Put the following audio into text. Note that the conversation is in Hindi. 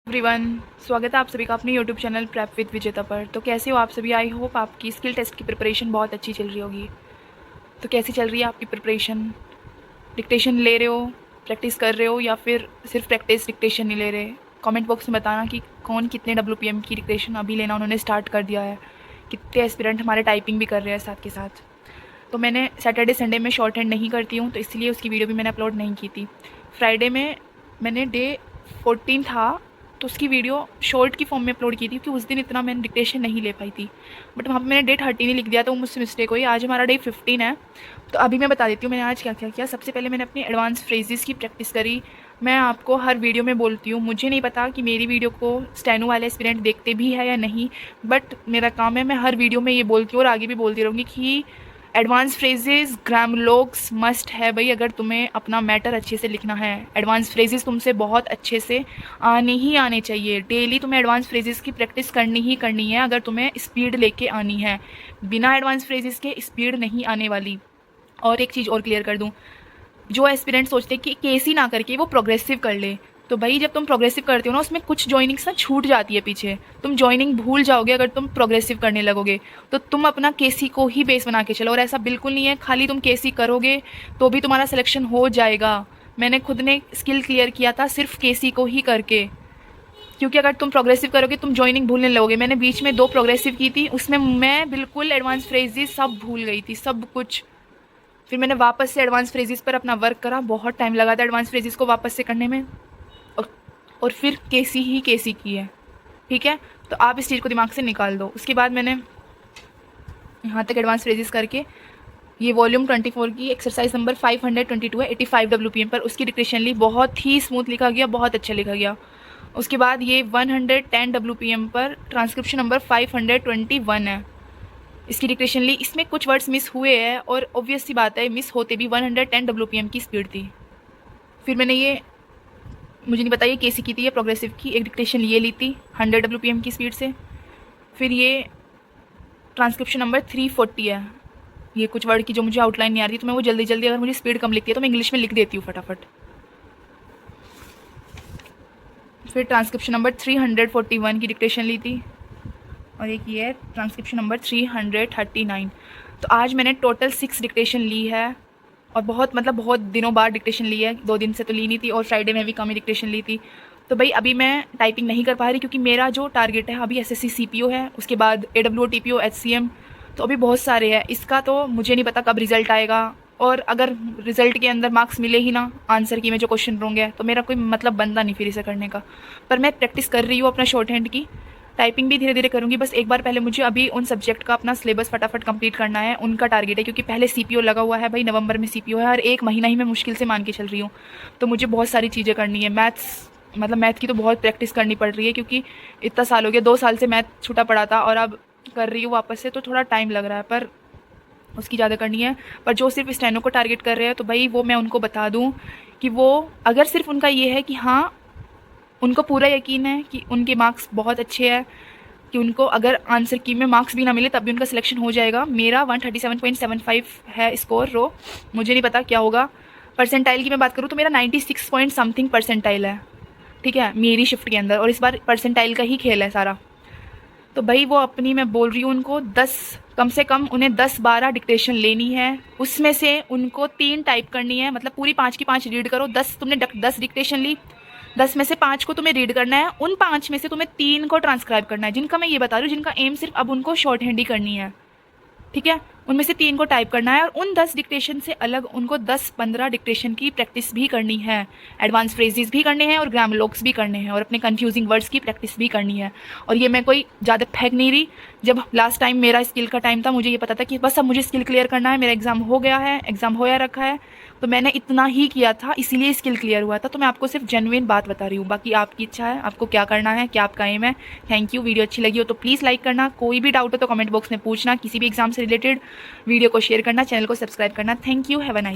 एवरीवन, स्वागत है आप सभी का अपने यूट्यूब चैनल प्रेप विद विजेता पर। तो कैसे हो आप सभी? आई होप आपकी स्किल टेस्ट की प्रिपरेशन बहुत अच्छी चल रही होगी। तो कैसी चल रही है आपकी प्रिपरेशन? डिक्टेशन ले रहे हो, प्रैक्टिस कर रहे हो, या फिर सिर्फ प्रैक्टिस डिक्टेशन नहीं ले रहे? कमेंट बॉक्स में बताना कि कौन कितने WPM की डिक्टेशन अभी लेना उन्होंने स्टार्ट कर दिया है, कितने एस्पिरेंट हमारे टाइपिंग भी कर रहे हैं साथ के साथ। तो मैंने सैटरडे संडे में शॉर्ट हैंड नहीं करती हूँ, तो इसलिए उसकी वीडियो भी मैंने अपलोड नहीं की थी। फ्राइडे में मैंने डे 14 था तो उसकी वीडियो शॉर्ट की फॉर्म में अपलोड की थी, क्योंकि उस दिन इतना मैंने डिक्टेशन नहीं ले पाई थी। बट वहाँ पे मैंने डे 13 ही लिख दिया, तो वो मुझसे मिस्टेक हुई। आज हमारा डे 15 है। तो अभी मैं बता देती हूँ मैंने आज क्या क्या किया। सबसे पहले मैंने अपनी एडवांस फ्रेजेस की प्रैक्टिस करी। मैं आपको हर वीडियो में बोलती हूँ, मुझे नहीं पता कि मेरी वीडियो को स्टेनो वाले एस्पिरेंट देखते भी है या नहीं, बट मेरा काम है, मैं हर वीडियो में ये बोलती हूँ और आगे भी बोलती रहूँगी कि एडवांस फ्रेजेस ग्रामलोग्स मस्ट है भाई। अगर तुम्हें अपना मैटर अच्छे से लिखना है, एडवांस फ्रेजेस तुमसे बहुत अच्छे से आने ही आने चाहिए। डेली तुम्हें एडवांस फ्रेजेस की प्रैक्टिस करनी ही करनी है अगर तुम्हें स्पीड लेके आनी है। बिना एडवांस फ्रेजेस के स्पीड नहीं आने वाली। और एक चीज़ और क्लियर कर दूँ, जो एस्पिरेंट सोचते कि केसी ना करके वो प्रोग्रेसिव कर ले, तो भाई जब तुम प्रोग्रेसिव करते हो ना, उसमें कुछ जॉइनिंग्स ना छूट जाती है पीछे। तुम जॉइनिंग भूल जाओगे अगर तुम प्रोग्रेसिव करने लगोगे। तो तुम अपना केसी को ही बेस बना के चलो। और ऐसा बिल्कुल नहीं है खाली तुम केसी करोगे तो भी तुम्हारा सिलेक्शन हो जाएगा। मैंने खुद ने स्किल क्लियर किया था सिर्फ केसी को ही करके, क्योंकि अगर तुम प्रोग्रेसिव करोगे तुम जॉइनिंग भूलने लगोगे। मैंने बीच में 2 प्रोग्रेसिव की थी, उसमें मैं बिल्कुल एडवांस फ्रेजेस सब भूल गई थी, सब कुछ। फिर मैंने वापस से एडवांस फ्रेजेस पर अपना वर्क करा, बहुत टाइम लगा था एडवांस फ्रेजेस को वापस से करने में, और फिर केसी ही केसी की है। ठीक है, तो आप इस चीज़ को दिमाग से निकाल दो। उसके बाद मैंने यहाँ तक एडवांस फ्रेजेस करके ये वॉल्यूम 24 की एक्सरसाइज नंबर 522 है 85 WPM पर, उसकी डिक्टेशन ली। बहुत ही स्मूथ लिखा गया, बहुत अच्छा लिखा गया। उसके बाद ये 110 WPM पर ट्रांसक्रिप्शन नंबर 521 है, इसकी डिक्टेशन ली। इसमें कुछ वर्ड्स मिस हुए हैं और ऑब्वियस सी बात है, मिस होते भी 110 WPM की स्पीड थी। फिर मैंने ये, मुझे नहीं पता ये केसी की थी या प्रोग्रेसिव की, एक डिक्टेशन ये ली थी 100 WPM की स्पीड से। फिर ये ट्रांसक्रिप्शन नंबर 340 है, ये कुछ वर्ड की जो मुझे आउटलाइन नहीं आ रही, तो मैं वो जल्दी जल्दी, अगर मुझे स्पीड कम लिखती है तो मैं इंग्लिश में लिख देती हूँ फटाफट। फिर ट्रांसक्रिप्शन नंबर 341 की डिक्टेशन ली थी, और एक ये है ट्रांसक्रिप्शन नंबर 339। तो आज मैंने टोटल 6 डिक्टेशन ली है, और बहुत दिनों बाद डिक्टेशन ली है। 2 दिन से तो ली नहीं थी, और फ्राइडे में भी कम ही डिक्टेशन ली थी। तो भाई अभी मैं टाइपिंग नहीं कर पा रही, क्योंकि मेरा जो टारगेट है अभी SSC CPO है, उसके बाद AWO TPO HCM, तो अभी बहुत सारे हैं। इसका तो मुझे नहीं पता कब रिजल्ट आएगा, और अगर रिजल्ट के अंदर मार्क्स मिले ही ना आंसर की में जो क्वेश्चन होंगे, तो मेरा कोई मतलब बनता नहीं फिर इसे करने का। पर मैं प्रैक्टिस कर रही हूँ अपना शॉर्ट हैंड की, टाइपिंग भी धीरे धीरे करूँगी। बस एक बार पहले मुझे अभी उन सब्जेक्ट का अपना सिलेबस फटाफट कंप्लीट करना है, उनका टारगेट है। क्योंकि पहले CPO लगा हुआ है भाई, नवंबर में CPO है, हर एक महीना ही मैं मुश्किल से मान के चल रही हूँ। तो मुझे बहुत सारी चीज़ें करनी है। मैथ की तो बहुत प्रैक्टिस करनी पड़ रही है, क्योंकि इतना साल हो गया, 2 साल से मैथ छूटा पड़ा था, और अब कर रही हूँ वापस से, तो थोड़ा टाइम लग रहा है, पर उसकी ज़्यादा करनी है। पर जो सिर्फ स्टेनो को टारगेट कर रहे हैं, तो भाई वो मैं उनको बता दूँ कि वो, अगर सिर्फ उनका ये है कि हाँ उनको पूरा यकीन है कि उनके मार्क्स बहुत अच्छे हैं, कि उनको अगर आंसर की में मार्क्स भी ना मिले तब भी उनका सिलेक्शन हो जाएगा। मेरा 137.75 है स्कोर रो, मुझे नहीं पता क्या होगा। परसेंटाइल की मैं बात करूँ तो मेरा 96 पॉइंट समथिंग परसेंटाइल है, ठीक है, मेरी शिफ्ट के अंदर, और इस बार परसेंटाइल का ही खेल है सारा। तो भाई वो अपनी, मैं बोल रही हूँ उनको 10, कम से कम उन्हें 10-12 डिक्टेशन लेनी है, उसमें से उनको 3 टाइप करनी है। मतलब पूरी 5 की 5 रीड करो। 10 तुमने 10 डिक्टेशन ली, 10 में से 5 को तुम्हें रीड करना है, उन 5 में से तुम्हें 3 को ट्रांसक्राइब करना है। जिनका मैं ये बता रही हूँ, जिनका एम सिर्फ अब उनको शॉर्ट हैंड ही करनी है, ठीक है, उनमें से 3 को टाइप करना है, और उन 10 डिक्टेशन से अलग उनको 10-15 डिक्टेशन की प्रैक्टिस भी करनी है। एडवांस फ्रेजेस भी करने हैं और ग्रामलोग्स भी करने हैं, और अपने कंफ्यूजिंग वर्ड्स की प्रैक्टिस भी करनी है। और ये मैं कोई ज़्यादा फेंक नहीं रही। जब लास्ट टाइम मेरा स्किल का टाइम था, मुझे ये पता था कि बस अब मुझे स्किल क्लियर करना है, मेरा एग्ज़ाम हो गया है, एग्ज़ाम होया रखा है, तो मैंने इतना ही किया था, इसीलिए स्किल क्लियर हुआ था। तो मैं आपको सिर्फ जेन्युइन बात बता रही हूँ, बाकी आपकी इच्छा है, आपको क्या करना है, क्या आपका एम है। Thank you. वीडियो अच्छी लगी हो तो प्लीज़ लाइक करना, कोई भी डाउट हो तो कमेंट बॉक्स में पूछना, किसी भी एग्जाम से रिलेटेड वीडियो को शेयर करना, चैनल को सब्सक्राइब करना। Thank you, have a nice